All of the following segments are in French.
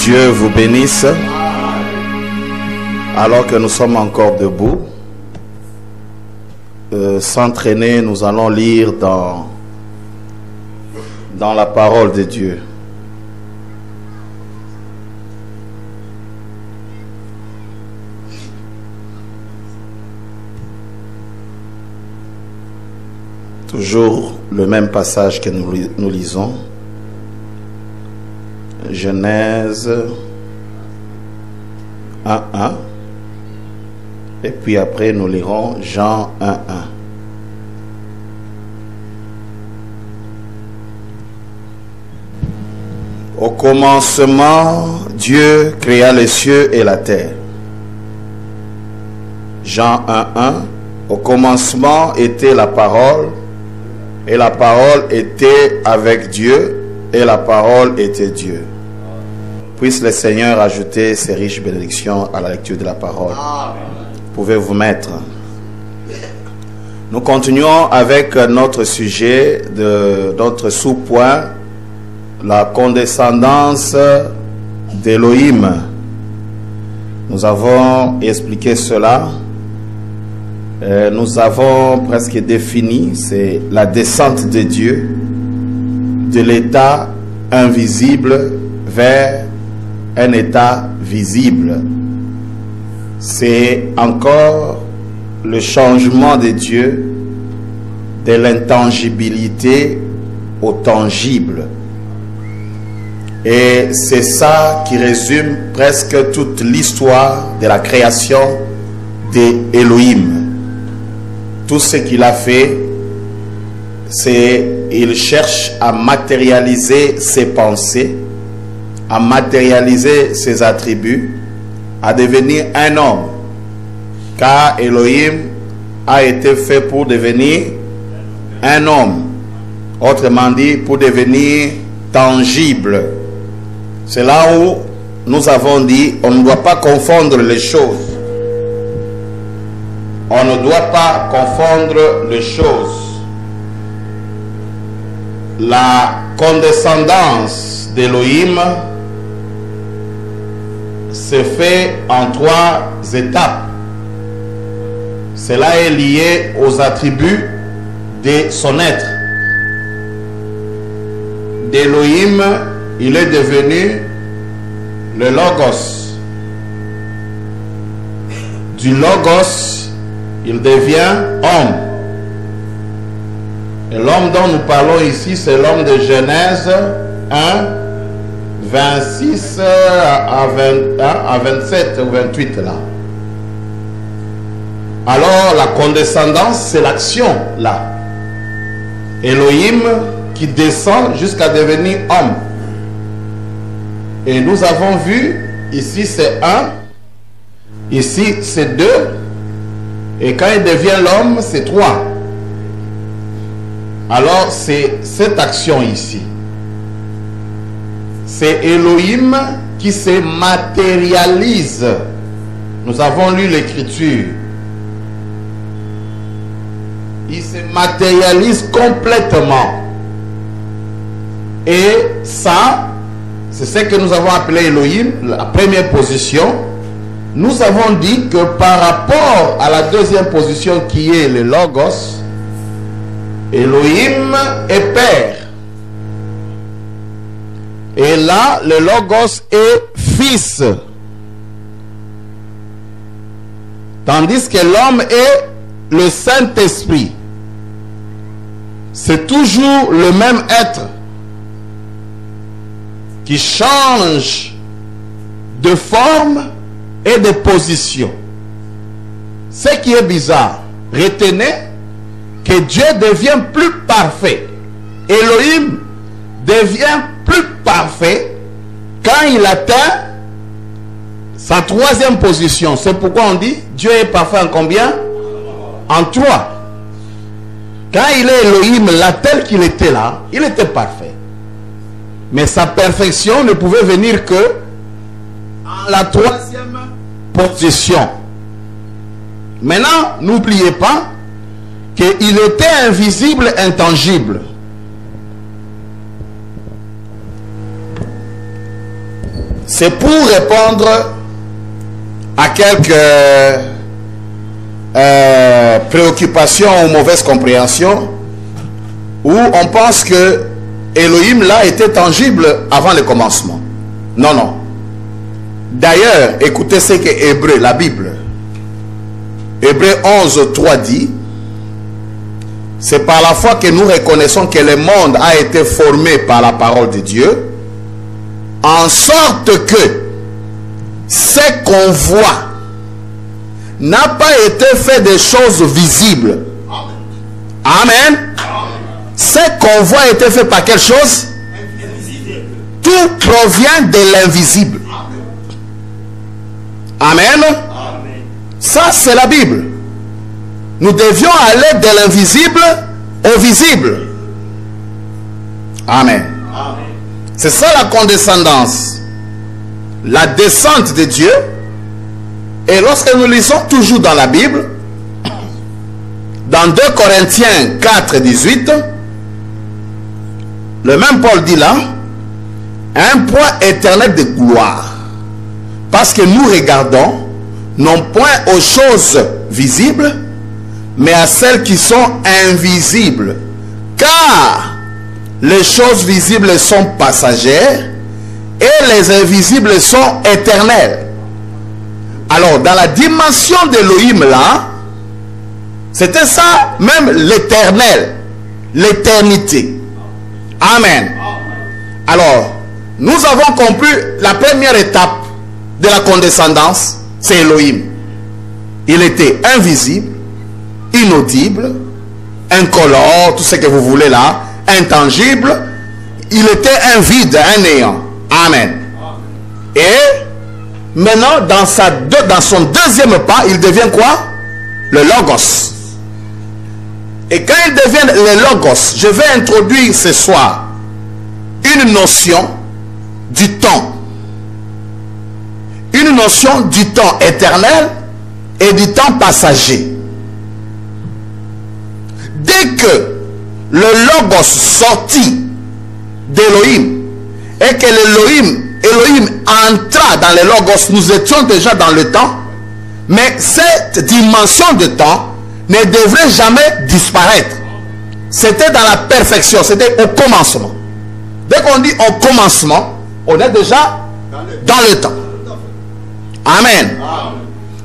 Dieu vous bénisse. Alors que nous sommes encore debout, sans traîner, nous allons lire dans la parole de Dieu. Toujours le même passage que nous lisons. Genèse 1.1. Et puis après, nous lirons Jean 1.1. Au commencement, Dieu créa les cieux et la terre. Jean 1.1. Au commencement était la parole, et la parole était avec Dieu, et la parole était Dieu. Puisse le Seigneur ajouter ses riches bénédictions à la lecture de la parole. Vous pouvez vous mettre. Nous continuons avec notre sujet, notre sous-point, la condescendance d'Élohim. Nous avons expliqué cela. Nous avons presque défini, c'est la descente de Dieu de l'état invisible vers un état visible. C'est encore le changement de Dieu de l'intangibilité au tangible. Et c'est ça qui résume presque toute l'histoire de la création d'Élohim. Tout ce qu'il a fait, c'est qu'il cherche à matérialiser ses pensées, à matérialiser ses attributs, à devenir un homme. Car Elohim a été fait pour devenir un homme. Autrement dit, pour devenir tangible. C'est là où nous avons dit, on ne doit pas confondre les choses. On ne doit pas confondre les choses. La condescendance d'Élohim se fait en 3 étapes. Cela est lié aux attributs de son être. D'Élohim, il est devenu le Logos. Du Logos, il devient homme. Et l'homme dont nous parlons ici, c'est l'homme de Genèse 1, 26 à 27 ou 28 là. Alors la condescendance, c'est l'action là. Elohim qui descend jusqu'à devenir homme. Et nous avons vu, ici c'est 1, ici c'est 2, et quand il devient l'homme, c'est 3. Alors c'est cette action ici. C'est Elohim qui se matérialise. Nous avons lu l'écriture. Il se matérialise complètement. Et ça, c'est ce que nous avons appelé Elohim, la première position. Nous avons dit que par rapport à la deuxième position qui est le Logos, Elohim est Père. Et là, le Logos est Fils. Tandis que l'homme est le Saint-Esprit. C'est toujours le même être qui change de forme et de position. Ce qui est bizarre, retenez que Dieu devient plus parfait. Elohim devient plus parfait quand il atteint sa troisième position. C'est pourquoi on dit Dieu est parfait en combien? En 3. Quand il est Elohim, là tel qu'il était là, il était parfait. Mais sa perfection ne pouvait venir que en la troisième position. Maintenant, n'oubliez pas qu'il était invisible, intangible. c'est pour répondre à quelques préoccupations ou mauvaises compréhensions où on pense que Elohim là était tangible avant le commencement. Non, non. D'ailleurs, écoutez ce que Hébreu, la Bible, Hébreu 11, 3 dit, c'est par la foi que nous reconnaissons que le monde a été formé par la parole de Dieu, en sorte que ce qu'on voit n'a pas été fait de choses visibles. Amen. Ce qu'on voit a été fait par quelque chose? Tout provient de l'invisible. Amen. Ça, c'est la Bible. Nous devions aller de l'invisible au visible. Amen. C'est ça la condescendance. La descente de Dieu. Et lorsque nous lisons toujours dans la Bible, dans 2 Corinthiens 4, 18, le même Paul dit là, un point éternel de gloire. Parce que nous regardons non point aux choses visibles, mais à celles qui sont invisibles. Car les choses visibles sont passagères et les invisibles sont éternelles. Alors, dans la dimension d'Elohim là, c'était ça, même l'éternel, l'éternité. Amen. Alors, nous avons compris la première étape de la condescendance, c'est Elohim. Il était invisible, inaudible, incolore, tout ce que vous voulez là, intangible. Il était un vide, un néant. Amen. Et maintenant, dans son deuxième pas, il devient quoi? Le Logos. Et quand il devient le Logos, je vais introduire ce soir une notion du temps. Une notion du temps éternel et du temps passager. Dès que le Logos sortit d'Elohim et que Elohim entra dans le Logos, nous étions déjà dans le temps, mais cette dimension de temps ne devrait jamais disparaître. C'était dans la perfection, c'était au commencement. Dès qu'on dit au commencement, on est déjà dans le temps. Amen.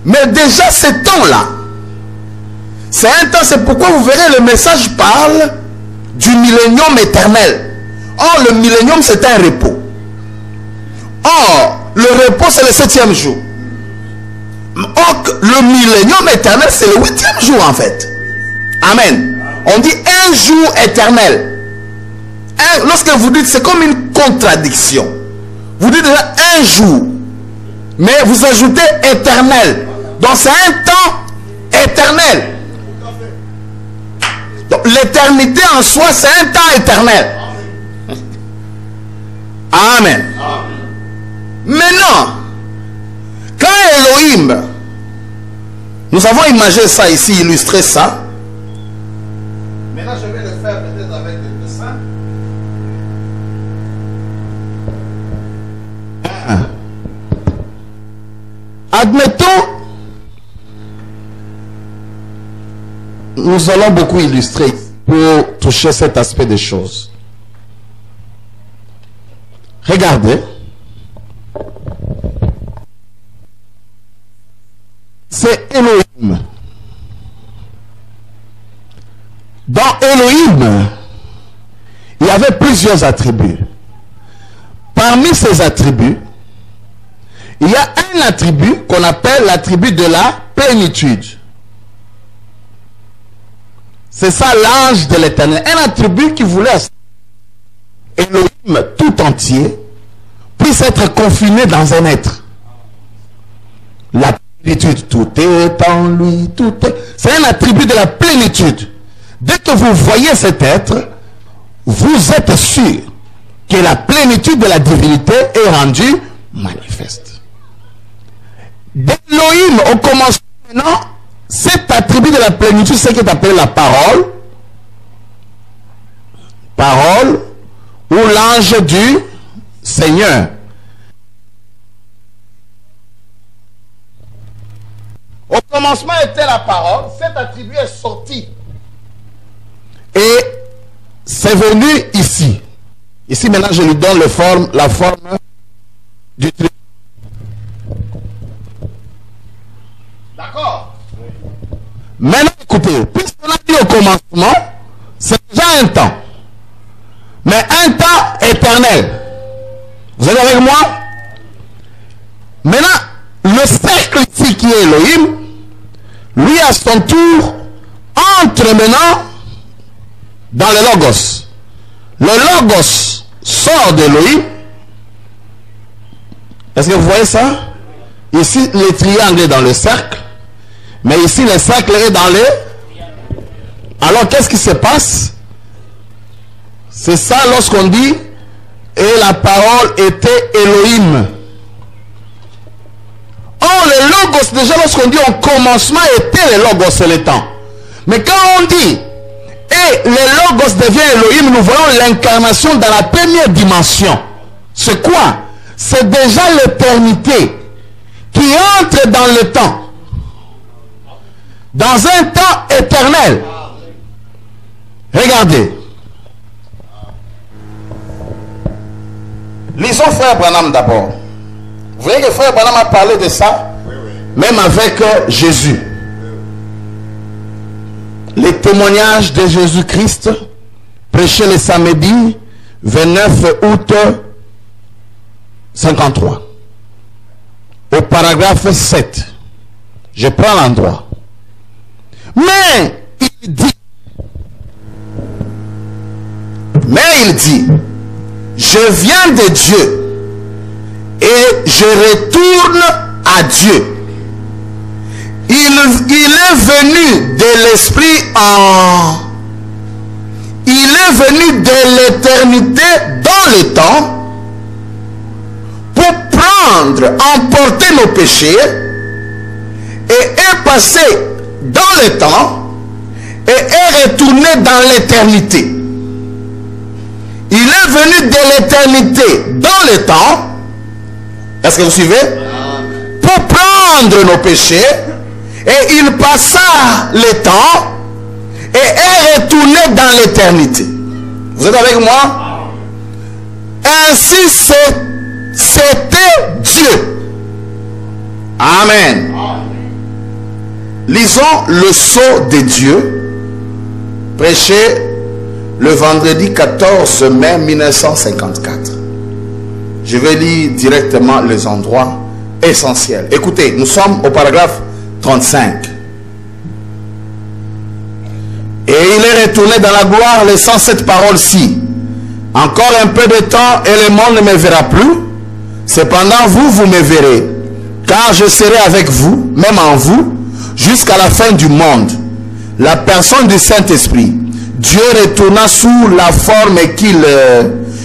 Mais déjà ce temps-là, c'est un temps, c'est pourquoi vous verrez le message parle du millénium éternel. Or, le millénium, c'est un repos. Or, le repos, c'est le 7e jour. Or, le millénium éternel, c'est le 8e jour en fait. Amen. On dit un jour éternel. Lorsque vous dites, c'est comme une contradiction. Vous dites déjà un jour, mais vous ajoutez éternel. Donc c'est un temps éternel. Donc l'éternité en soi, c'est un temps éternel. Amen. Maintenant, quand Elohim, nous avons imagé ça ici, illustré ça. Maintenant, je vais le faire peut-être avec le dessin. Admettons, nous allons beaucoup illustrer pour toucher cet aspect des choses. Regardez. C'est Elohim. Dans Elohim, il y avait plusieurs attributs. Parmi ces attributs, il y a un attribut qu'on appelle l'attribut de la plénitude. C'est ça l'ange de l'éternel. Un attribut qui voulait Elohim tout entier puisse être confiné dans un être. La plénitude, tout est en lui, tout est. C'est un attribut de la plénitude. Dès que vous voyez cet être, vous êtes sûr que la plénitude de la divinité est rendue manifeste. D'Elohim, au commencement maintenant, cet attribut de la plénitude, c'est ce qui est appelé la parole. Parole ou l'ange du Seigneur. Au commencement était la parole, cet attribut est sorti. Et c'est venu ici. Ici maintenant je lui donne la forme du tribut. D'accord? Maintenant écoutez, puisqu'on a dit au commencement, c'est déjà un temps. Mais un temps éternel. Vous êtes avec moi? Maintenant, le cercle ici qui est Elohim, lui à son tour, entre maintenant dans le Logos. Le Logos sort d'Elohim. Est-ce que vous voyez ça? Ici, le triangle est dans le cercle. Mais ici, le cercle est dans le... Alors, qu'est-ce qui se passe? C'est ça lorsqu'on dit « Et la parole était Elohim ». Or, le Logos, déjà lorsqu'on dit au commencement était le Logos, c'est le temps. Mais quand on dit « Et le Logos devient Elohim », nous voyons l'incarnation dans la première dimension. C'est quoi? C'est déjà l'éternité qui entre dans le temps. Dans un temps éternel. Regardez. Lisons frère Branham d'abord. Vous voyez que frère Branham a parlé de ça, même avec Jésus. Les témoignages de Jésus-Christ, prêchés le samedi 29 août 53. Au paragraphe 7. Je prends l'endroit. Mais il dit, je viens de Dieu et je retourne à Dieu. Il est venu de l'esprit il est venu de l'éternité dans le temps pour prendre, emporter nos péchés et est passé dans le temps et est retourné dans l'éternité. Il est venu de l'éternité dans le temps. Est-ce que vous suivez? Pour prendre nos péchés. Et il passa le temps et est retourné dans l'éternité. Vous êtes avec moi? Ainsi c'était Dieu. Amen. Lisons le sceau de Dieu, prêché le vendredi 14 mai 1954. Je vais lire directement les endroits essentiels. Écoutez, nous sommes au paragraphe 35. Et il est retourné dans la gloire, laissant cette parole-ci. Encore un peu de temps et le monde ne me verra plus. Cependant, vous me verrez. Car je serai avec vous, même en vous, jusqu'à la fin du monde. La personne du Saint-Esprit. Dieu retourna sous la forme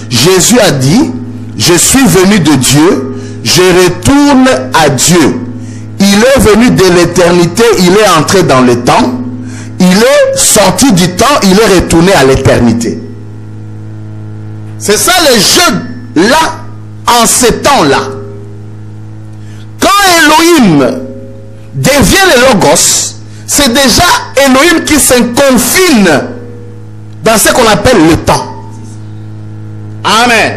Jésus a dit, je suis venu de Dieu, je retourne à Dieu. Il est venu de l'éternité, il est entré dans le temps, il est sorti du temps, il est retourné à l'éternité. C'est ça le jeu là, en ce temps-là. Quand Elohim devient le Logos, c'est déjà Elohim qui se confine dans ce qu'on appelle le temps. Amen.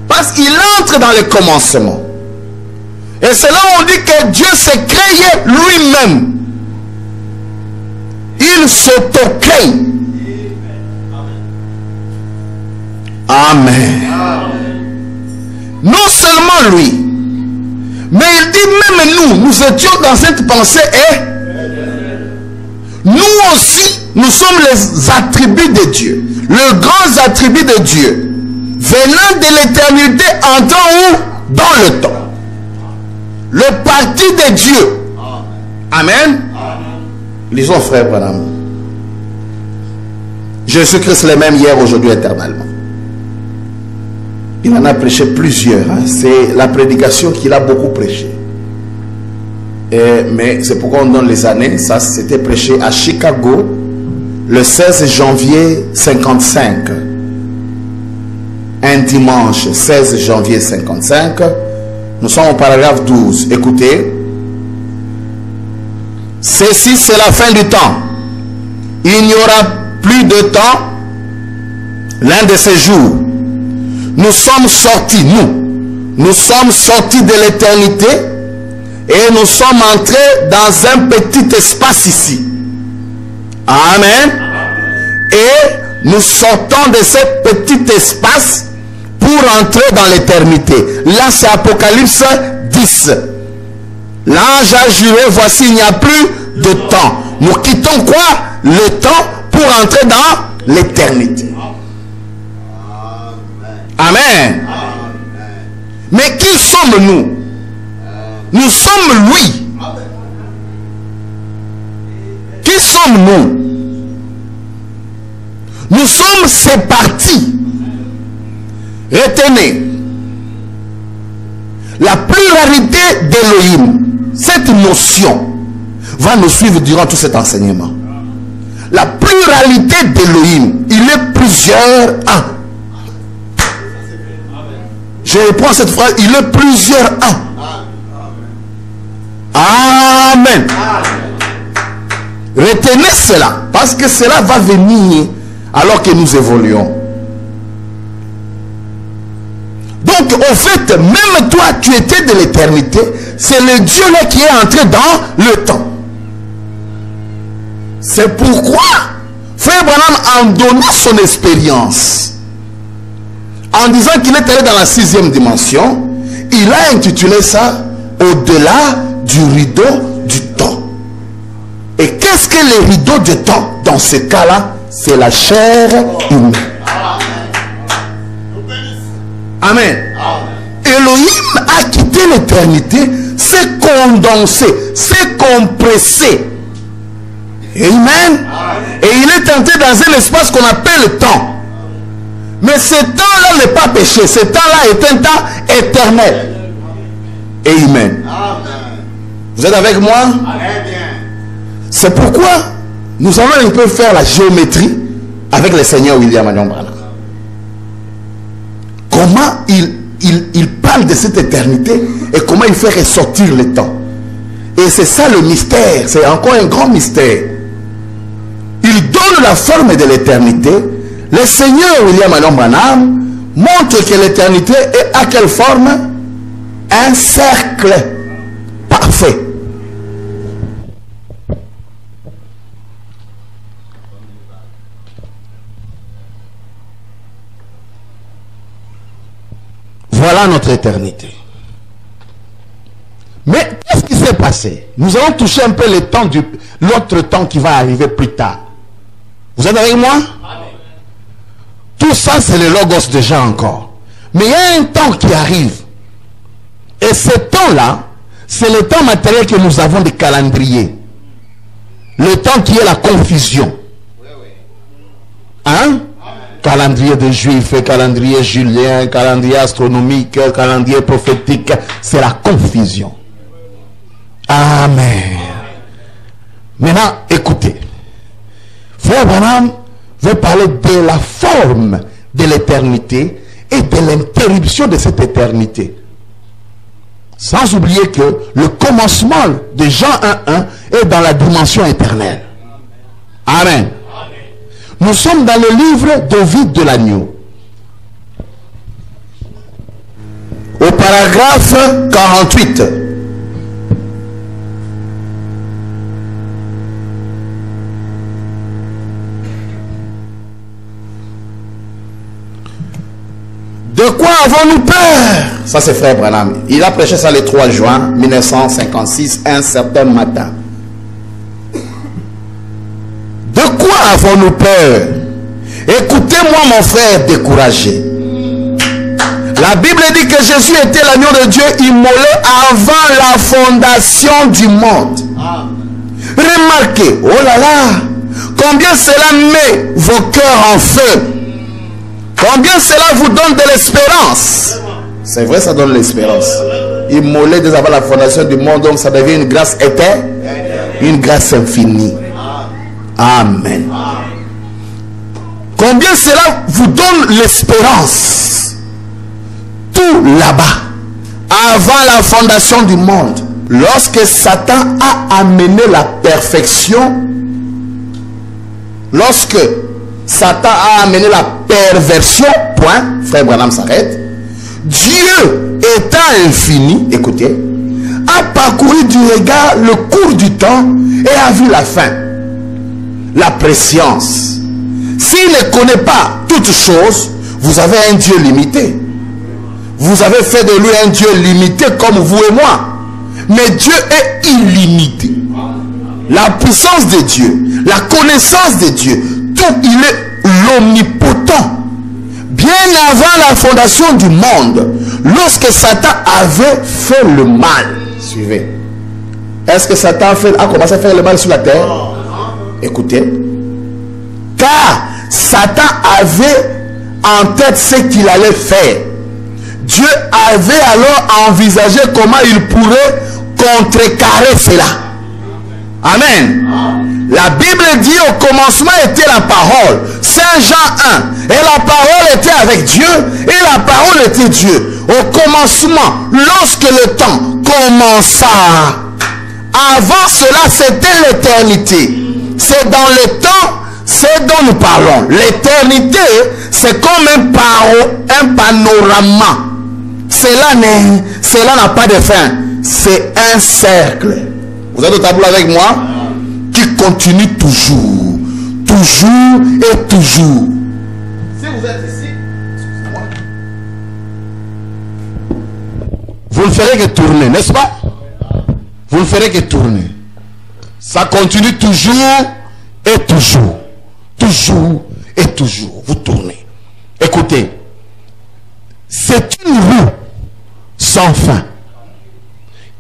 Parce qu'il entre dans le commencement. Et c'est là où on dit que Dieu s'est créé lui-même. Il s'auto-crée. Amen. Non seulement lui, mais il dit même nous étions dans cette pensée et nous aussi, nous sommes les attributs de Dieu. Le grand attribut de Dieu. Venant de l'éternité, entrant où? Dans le temps. Le parti de Dieu. Amen. Lisons frère Branham. Jésus-Christ le même hier, aujourd'hui, éternellement. Il en a prêché plusieurs. C'est la prédication qu'il a beaucoup prêché. Mais c'est pourquoi on donne les années. Ça, c'était prêché à Chicago le 16 janvier 55. Un dimanche 16 janvier 55. Nous sommes au paragraphe 12. Écoutez. ceci c'est la fin du temps. Il n'y aura plus de temps. L'un de ces jours, nous sommes sortis, nous sommes sortis de l'éternité et nous sommes entrés dans un petit espace ici. Amen. Et nous sortons de ce petit espace pour entrer dans l'éternité. Là, c'est Apocalypse 10. L'ange a juré, voici, il n'y a plus de temps. Nous quittons quoi? Le temps pour entrer dans l'éternité. Amen. Mais qui sommes-nous? Nous sommes lui. Qui sommes-nous? Nous sommes ces parties. Retenez, la pluralité d'Élohim, cette notion va nous suivre durant tout cet enseignement. La pluralité d'Élohim, il est plusieurs un. Je reprends cette phrase, il est plusieurs un. Amen. Retenez cela, parce que cela va venir alors que nous évoluons. Donc, au fait, même toi, tu étais de l'éternité. C'est le Dieu là qui est entré dans le temps. C'est pourquoi Frère Branham, en donnant son expérience, en disant qu'il est allé dans la 6e dimension, il a intitulé ça « Au-delà du rideau du temps ». Et qu'est-ce que le rideau du temps? Dans ce cas-là, c'est la chair humaine. Amen. Elohim a quitté l'éternité, s'est condensé, s'est compressé. Amen. Et il est entré dans un espace qu'on appelle le temps. Mais ce temps-là n'est pas péché. Ce temps-là est un temps éternel. Amen. Vous êtes avec moi? C'est pourquoi nous allons un peu faire la géométrie avec le Seigneur William Marion Branham. Comment il parle de cette éternité et comment il fait ressortir le temps. Et c'est ça le mystère. C'est encore un grand mystère. Il donne la forme de l'éternité. Le Seigneur William Marion Branham montre que l'éternité est à quelle forme? Un cercle parfait. Voilà notre éternité. Mais qu'est-ce qui s'est passé? Nous allons toucher un peu le temps l'autre temps qui va arriver plus tard. Vous êtes avec moi? Amen. Tout ça, c'est le logos déjà encore. Mais il y a un temps qui arrive. Et ce temps-là, c'est le temps matériel que nous avons de calendrier. Le temps qui est la confusion. Hein? Calendrier des Juifs, calendrier julien, calendrier astronomique, calendrier prophétique, c'est la confusion. Amen. Maintenant, écoutez. Frère Branham veut parler de la forme de l'éternité et de l'interruption de cette éternité. Sans oublier que le commencement de Jean 1.1 est dans la dimension éternelle. Amen. Nous sommes dans le livre d'Ovide de l'Agneau. Au paragraphe 48. De quoi avons-nous peur? Ça c'est Frère Branham. Il a prêché ça le 3 juin 1956, un certain matin. De quoi avons-nous peur? Écoutez-moi mon frère découragé. La Bible dit que Jésus était l'agneau de Dieu immolé avant la fondation du monde. Remarquez, oh là là, combien cela met vos cœurs en feu. Combien cela vous donne de l'espérance. C'est vrai, ça donne l'espérance. Immolé dès avant la fondation du monde, donc ça devient une grâce éternelle, une grâce infinie. Amen. Combien cela vous donne l'espérance. Tout là-bas, avant la fondation du monde, lorsque Satan a amené la perfection, lorsque Satan a amené la perversion, point, frère Branham s'arrête, Dieu étant infini, écoutez, a parcouru du regard le cours du temps et a vu la fin, la préscience. S'il ne connaît pas toutes choses, vous avez un Dieu limité. Vous avez fait de lui un Dieu limité comme vous et moi. Mais Dieu est illimité. La puissance de Dieu, la connaissance de Dieu, tout, il est l'omnipotent. Bien avant la fondation du monde, lorsque Satan avait fait le mal, suivez. Est-ce que Satan a commencé à faire le mal sur la terre? Écoutez. Car Satan avait en tête ce qu'il allait faire. Dieu avait alors envisagé comment il pourrait contrecarrer cela. Amen. La Bible dit au commencement était la parole. Saint Jean 1. Et la parole était avec Dieu. Et la parole était Dieu. Au commencement, lorsque le temps commença. Avant cela, c'était l'éternité. C'est dans le temps, c'est dont nous parlons. L'éternité, c'est comme un panorama. Cela n'a pas de fin. C'est un cercle. Vous êtes au tableau avec moi? Qui continue toujours. Toujours et toujours. Si vous êtes ici, excusez-moi, vous ne ferez que tourner, n'est-ce pas? Vous ne ferez que tourner. Ça continue toujours et toujours. Toujours et toujours. Vous tournez. Écoutez. C'est une roue sans fin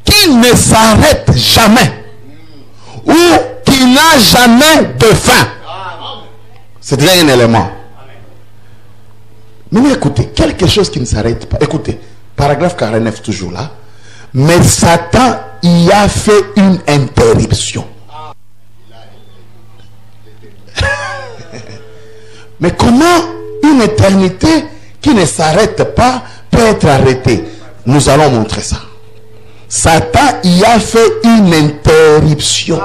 qui ne s'arrête jamais ou qui n'a jamais de fin. C'est déjà un élément. Mais écoutez, quelque chose qui ne s'arrête pas. Écoutez, paragraphe 49 toujours là. Mais Satan y a fait une interruption. Mais comment une éternité qui ne s'arrête pas peut être arrêtée? Nous allons montrer ça. Satan y a fait une interruption.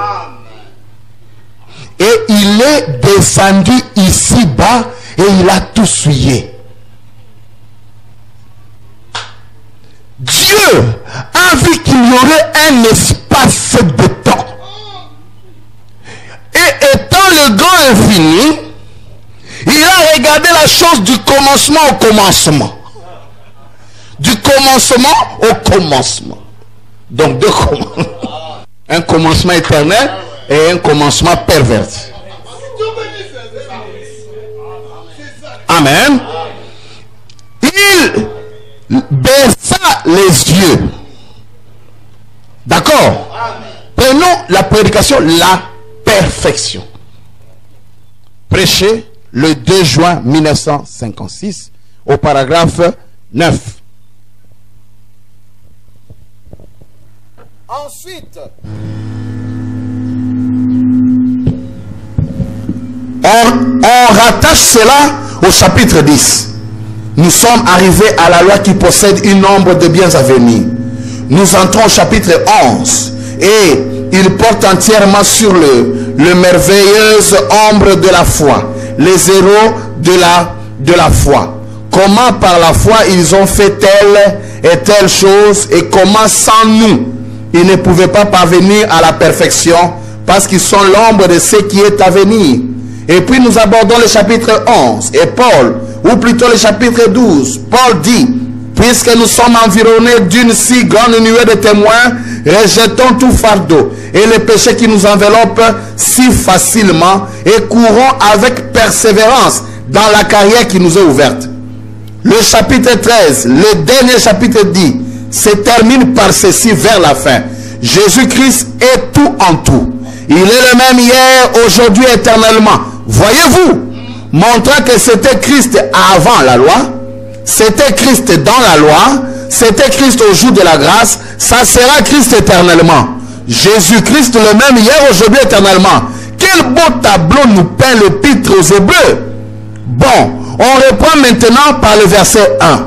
Et il est descendu ici-bas et il a tout souillé. Dieu a vu qu'il y aurait un espace de temps. Et étant le grand infini, il a regardé la chose du commencement au commencement. Du commencement au commencement. Donc deux commencements. Un commencement éternel et un commencement perverti. Amen. Il baissa les yeux. D'accord? Prenons la prédication, la perfection. Prêché le 2 juin 1956 au paragraphe 9. Ensuite, on rattache cela au chapitre 10. Nous sommes arrivés à la loi qui possède une nombre de biens à venir. Nous entrons au chapitre 11 et il porte entièrement sur le merveilleuse ombre de la foi, les héros de la foi. Comment par la foi ils ont fait telle et telle chose et comment sans nous ils ne pouvaient pas parvenir à la perfection parce qu'ils sont l'ombre de ce qui est à venir. Et puis nous abordons le chapitre 11 et Paul, ou plutôt le chapitre 12, Paul dit: puisque nous sommes environnés d'une si grande nuée de témoins, rejetons tout fardeau et le péché qui nous enveloppe si facilement et courons avec persévérance dans la carrière qui nous est ouverte. Le chapitre 13, le dernier chapitre dit, se termine par ceci vers la fin. Jésus-Christ est tout en tout. Il est le même hier, aujourd'hui, éternellement. Voyez-vous, montrant que c'était Christ avant la loi, c'était Christ dans la loi, c'était Christ au jour de la grâce, ça sera Christ éternellement. Jésus-Christ le même hier, aujourd'hui, éternellement. Quel beau tableau nous peint l'épître aux Hébreux. Bon, on reprend maintenant par le verset 1.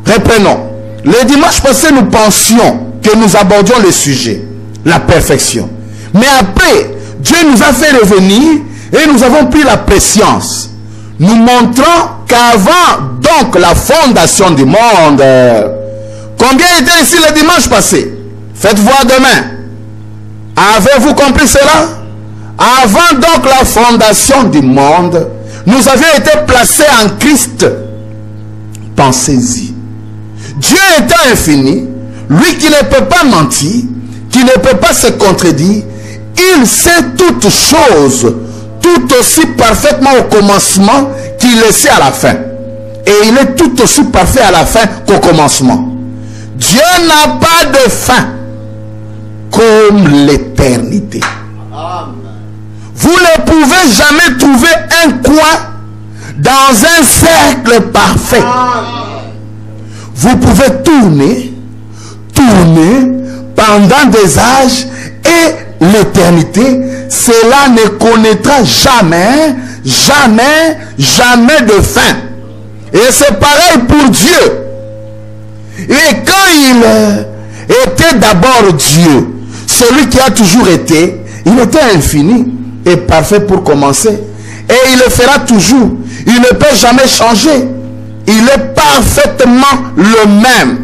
Reprenons Le dimanche passé, nous pensions que nous abordions le sujet, la perfection. Mais après, Dieu nous a fait revenir et nous avons pris la préscience. Nous montrons qu'avant donc la fondation du monde, combien était ici le dimanche passé? Faites voir demain. Avez-vous compris cela? Avant donc la fondation du monde, nous avions été placés en Christ. Pensez-y. Dieu étant infini, lui qui ne peut pas mentir, qui ne peut pas se contredire, il sait toutes choses, tout aussi parfaitement au commencement qu'il le sait à la fin. Et il est tout aussi parfait à la fin qu'au commencement. Dieu n'a pas de fin comme l'éternité. Vous ne pouvez jamais trouver un coin dans un cercle parfait. Vous pouvez tourner pendant des âges et l'éternité, cela ne connaîtra jamais de fin. Et c'est pareil pour Dieu. Et quand il était d'abord Dieu, celui qui a toujours été, il était infini et parfait pour commencer. Et il le fera toujours. Il ne peut jamais changer. Il est parfaitement le même.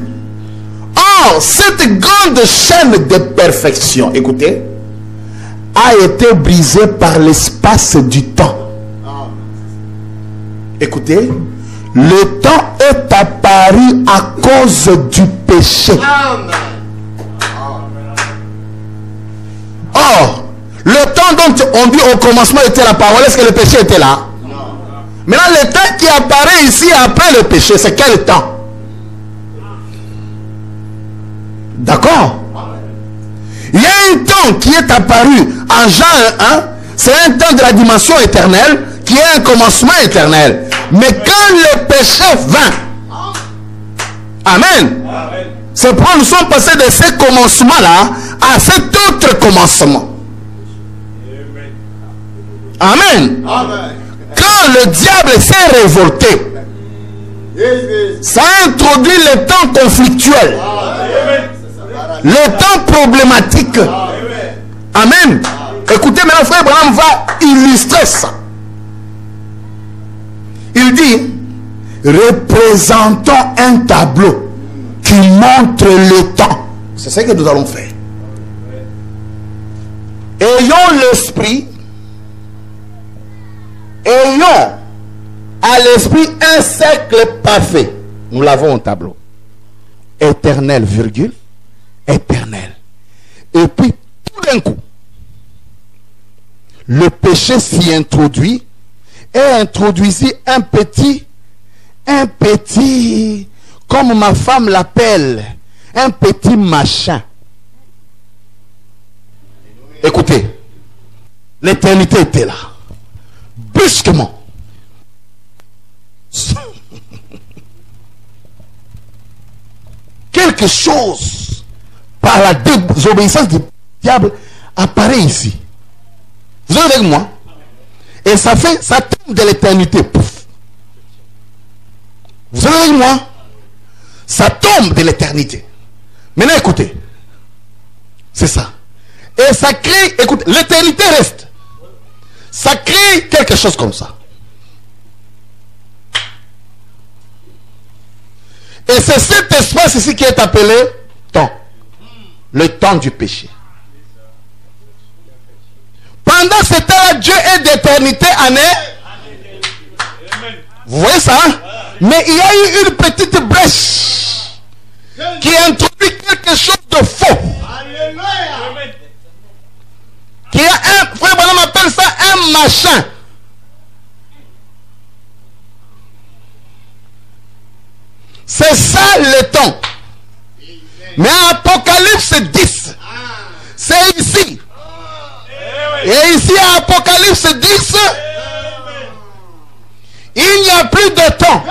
Or, cette grande chaîne de perfection, écoutez, a été brisée par l'espace du temps. Écoutez, le temps est apparu à cause du péché. Or, le temps dont on dit au commencement était la parole, est-ce que le péché était là? Maintenant, le temps qui apparaît ici après le péché, c'est quel temps? D'accord? Il y a un temps qui est apparu en Jean 1, c'est un temps de la dimension éternelle qui est un commencement éternel. Mais quand le péché vint, Amen, c'est pourquoi nous sommes passés de ce commencement-là à cet autre commencement. Amen. Quand le diable s'est révolté, ça a introduit le temps conflictuel, le temps problématique. Amen. Écoutez, maintenant frère Branham va illustrer ça. Il dit, représentons un tableau qui montre le temps. C'est ce que nous allons faire. Ayons l'esprit, ayons à l'esprit un cercle parfait. Nous l'avons au tableau. Éternel, virgule, éternel. Et puis, tout d'un coup, le péché s'y introduit et introduisit un petit, comme ma femme l'appelle, un petit machin. Écoutez, l'éternité était là. Brusquement. Quelque chose, par la désobéissance du diable, apparaît ici. Vous êtes avec moi? Et ça tombe de l'éternité. Vous êtes avec moi? Ça tombe de l'éternité. Maintenant écoutez. C'est ça. Et ça crée, écoutez, l'éternité reste. Ça crée quelque chose comme ça. Et c'est cet espace ici qui est appelé temps. Le temps du péché. Pendant ce temps-là, Dieu est d'éternité en Vous voyez ça? Hein? Mais il y a eu une petite brèche qui introduit quelque chose de faux. Qui a un, frère Branham appelle ça un machin. C'est ça le temps. Mais Apocalypse 10, c'est ici. Et ici à Apocalypse 10, il n'y a plus de temps.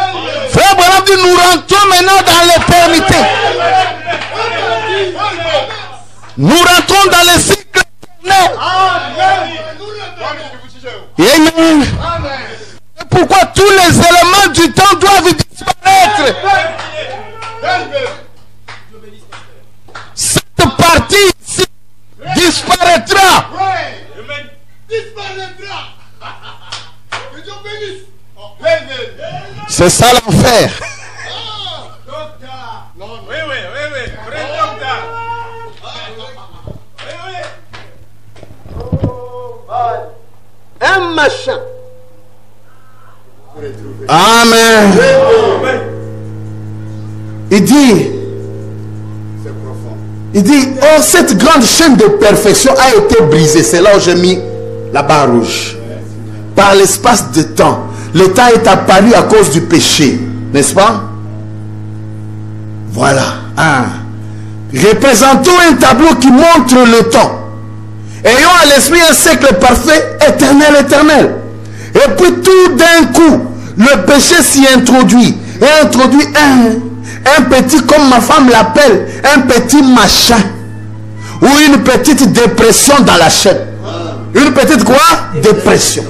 Frère Branham dit, nous rentrons maintenant dans l'éternité. Nous rentrons dans le cycle éternel. Amen. C'est pourquoi tous les éléments du temps doivent disparaître. C'est ça l'enfer. Un machin. Amen. Il dit, oh, cette grande chaîne de perfection a été brisée. C'est là où j'ai mis la barre rouge. Par l'espace de temps. Le temps est apparu à cause du péché. N'est-ce pas? Voilà. Représentons un tableau qui montre le temps. Ayons à l'esprit un siècle parfait, éternel, éternel. Et puis tout d'un coup, le péché s'y introduit. Et introduit un petit, comme ma femme l'appelle, un petit machin. Ou une petite dépression dans la chaîne. Une petite quoi? Dépression.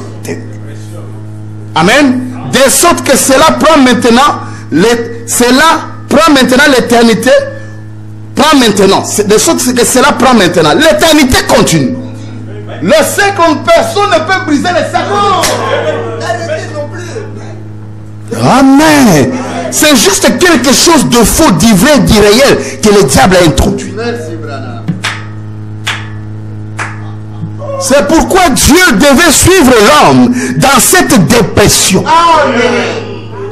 Amen. De sorte que cela prend maintenant l'éternité. Prend maintenant. De sorte que cela prend maintenant. L'éternité continue. Le siècle, personne ne peut briser les siècles. Amen. C'est juste quelque chose de faux, d'ivré, d'irréel que le diable a introduit. C'est pourquoi Dieu devait suivre l'homme dans cette dépression.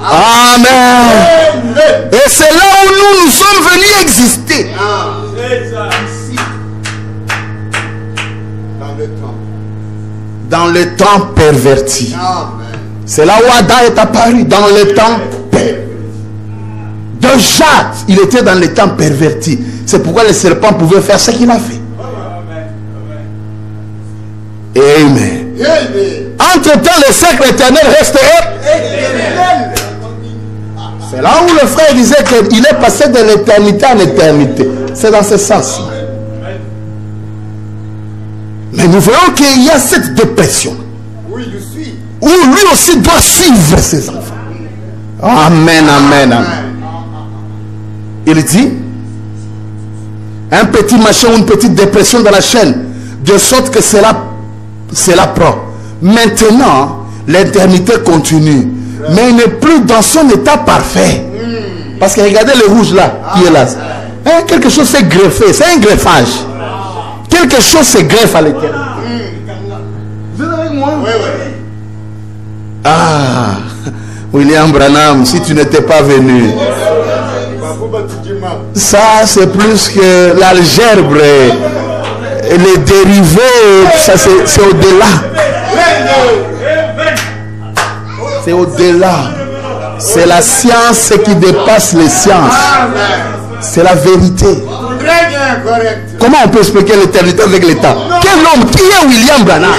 Amen. Et c'est là où nous sommes venus exister. Dans le temps perverti. C'est là où Adam est apparu. Dans le temps perverti. Déjà, il était dans le temps perverti. C'est pourquoi le serpent pouvait faire ce qu'il a fait. Amen. Entre-temps, le siècle éternel resterait éternel. C'est là où le frère disait qu'il est passé de l'éternité en éternité. C'est dans ce sens. Mais nous voyons qu'il y a cette dépression. Oui, je suis. Où lui aussi doit suivre ses enfants. Amen, amen, amen. Il dit, un petit machin ou une petite dépression dans la chaîne, de sorte que cela prend. Maintenant, l'éternité continue. Mais il n'est plus dans son état parfait. Parce que regardez le rouge là, qui est là. Hein, quelque chose s'est greffé, c'est un greffage. Quelque chose se greffe à l'éternité. Vous êtes avec moi? Oui, oui. Ah, William Branham, si tu n'étais pas venu. Ça, c'est plus que l'algèbre. Et les dérivés, ça c'est au-delà. C'est au-delà. C'est la science qui dépasse les sciences. C'est la vérité. Comment on peut expliquer l'éternité avec le temps? Quel homme? Qui est William Branham?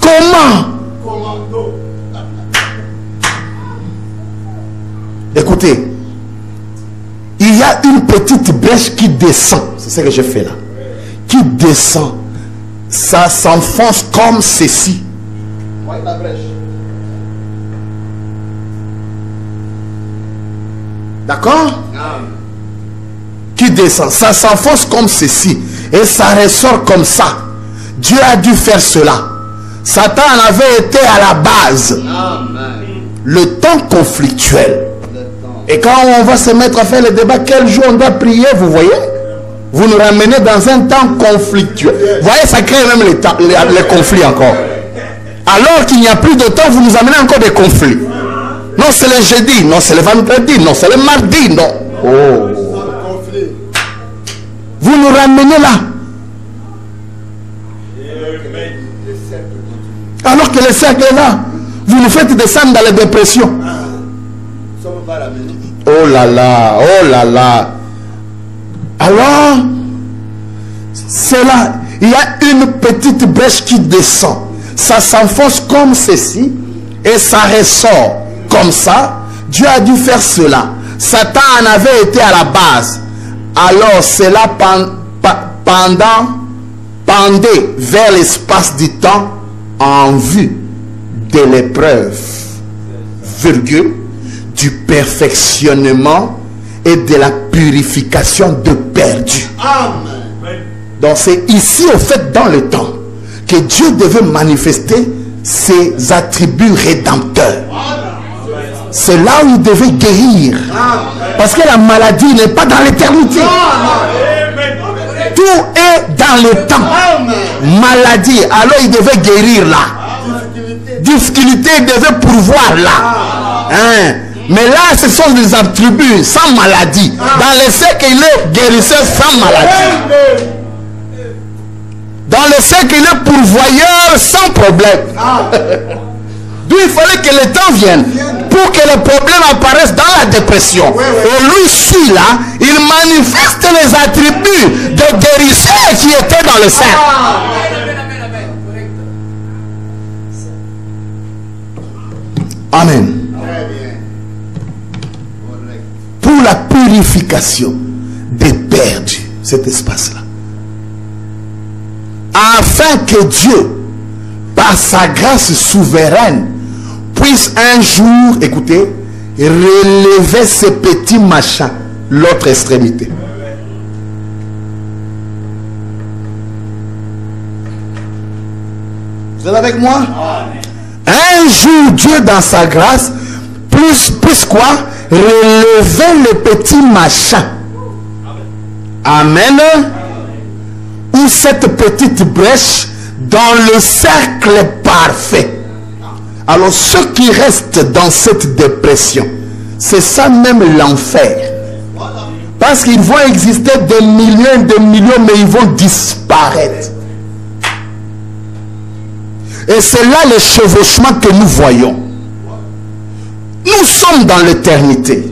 Comment? Écoutez, il y a une petite brèche qui descend. C'est ce que je fais là. Qui descend. Ça s'enfonce comme ceci. Voyez la brèche. D'accord? Qui descend. Ça s'enfonce comme ceci. Et ça ressort comme ça. Dieu a dû faire cela. Satan en avait été à la base. Le temps conflictuel. Et quand on va se mettre à faire le débat, quel jour on doit prier, vous voyez? Vous nous ramenez dans un temps conflictuel. Vous voyez, ça crée même les conflits encore. Alors qu'il n'y a plus de temps, vous nous amenez encore des conflits. Non, c'est le jeudi, non, c'est le vendredi, non, c'est le mardi, non. Oh. Vous nous ramenez là. Alors que le cercle est là. Vous nous faites descendre dans les dépressions. Oh là là, oh là là. Alors, c'est là. Il y a une petite brèche qui descend. Ça s'enfonce comme ceci. Et ça ressort comme ça. Dieu a dû faire cela. Satan en avait été à la base. Alors cela pendait vers l'espace du temps en vue de l'épreuve, virgule, du perfectionnement et de la purification de perdus. Amen. Donc c'est ici au fait dans le temps que Dieu devait manifester ses attributs rédempteurs. C'est là où il devait guérir. Parce que la maladie n'est pas dans l'éternité. Tout est dans le temps. Maladie, alors il devait guérir là. Difficulté, il devait pourvoir là. Hein? Mais là, ce sont des attributs sans maladie. Dans le siècle, il est guérisseur sans maladie. Dans le siècle, il est pourvoyeur sans problème. D'où il fallait que le temps vienne pour que les problèmes apparaissent dans la dépression. Et lui-ci, là, il manifeste les attributs de guérisseur qui étaient dans le cercle. Amen. Pour la purification des perdus, cet espace-là. Afin que Dieu, par sa grâce souveraine, puisse un jour, écoutez, relever ces petits machins, l'autre extrémité. Vous êtes avec moi? Un jour, Dieu, dans sa grâce, puisse quoi? Relever les petits machins. Amen. Ou cette petite brèche dans le cercle parfait. Alors ceux qui restent dans cette dépression, c'est ça même l'enfer. Parce qu'ils vont exister des millions et des millions, mais ils vont disparaître. Et c'est là le chevauchement que nous voyons. Nous sommes dans l'éternité.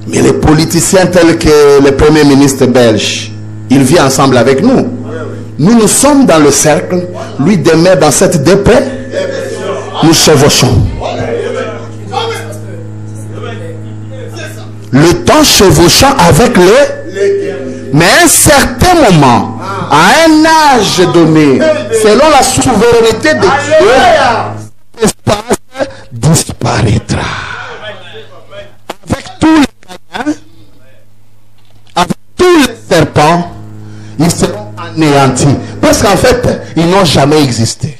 Mais les politiciens tels que le premier ministre belge, il vit ensemble avec nous. Nous sommes dans le cercle. Lui demeure dans cette dépression. Nous chevauchons. Le temps chevauchant avec les... Mais à un certain moment, à un âge donné, selon la souveraineté de Dieu, l'espace disparaîtra. Avec tous les païens, avec tous les serpents, ils seront anéantis. Parce qu'en fait, ils n'ont jamais existé.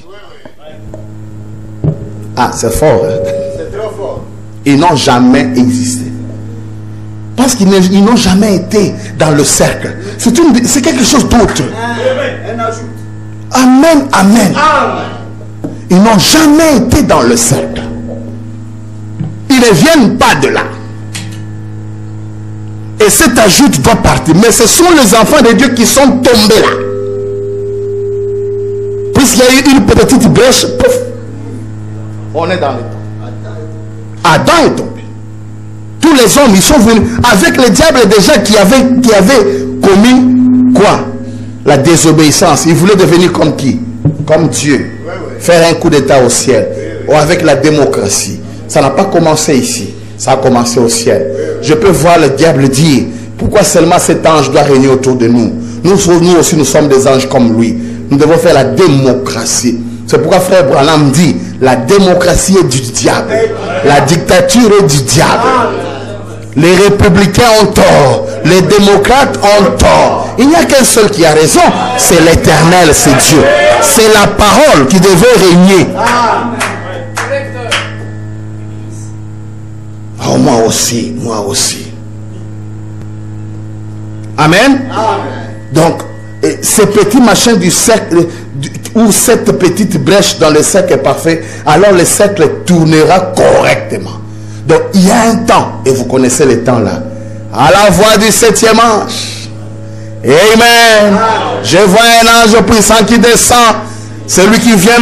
Ah, c'est fort. Hein? C'est trop fort. Ils n'ont jamais existé. Parce qu'ils n'ont jamais été dans le cercle. C'est quelque chose d'autre. Amen, amen. Ils n'ont jamais été dans le cercle. Ils ne viennent pas de là. Et cet ajout doit partir. Mais ce sont les enfants de Dieu qui sont tombés là. Puisqu'il y a eu une petite brèche, pouf, on est dans le temps. Adam est tombé. Tous les hommes, ils sont venus avec le diable déjà qui avait commis quoi? La désobéissance. Ils voulaient devenir comme qui? Comme Dieu. Faire un coup d'état au ciel. Ou avec la démocratie. Ça n'a pas commencé ici. Ça a commencé au ciel. Je peux voir le diable dire, pourquoi seulement cet ange doit régner autour de nous? Nous aussi, nous sommes des anges comme lui. Nous devons faire la démocratie. C'est pourquoi frère Branham dit, la démocratie est du diable. La dictature est du diable. Les républicains ont tort. Les démocrates ont tort. Il n'y a qu'un seul qui a raison. C'est l'Éternel, c'est Dieu. C'est la parole qui devait régner. Oh, moi aussi, moi aussi. Amen. Donc, ces petits machins du cercle, ou cette petite brèche dans le cercle parfait, alors le cercle tournera correctement. Donc il y a un temps, et vous connaissez le temps là, à la voix du 7e ange. Amen. Je vois un ange puissant qui descend, celui qui vient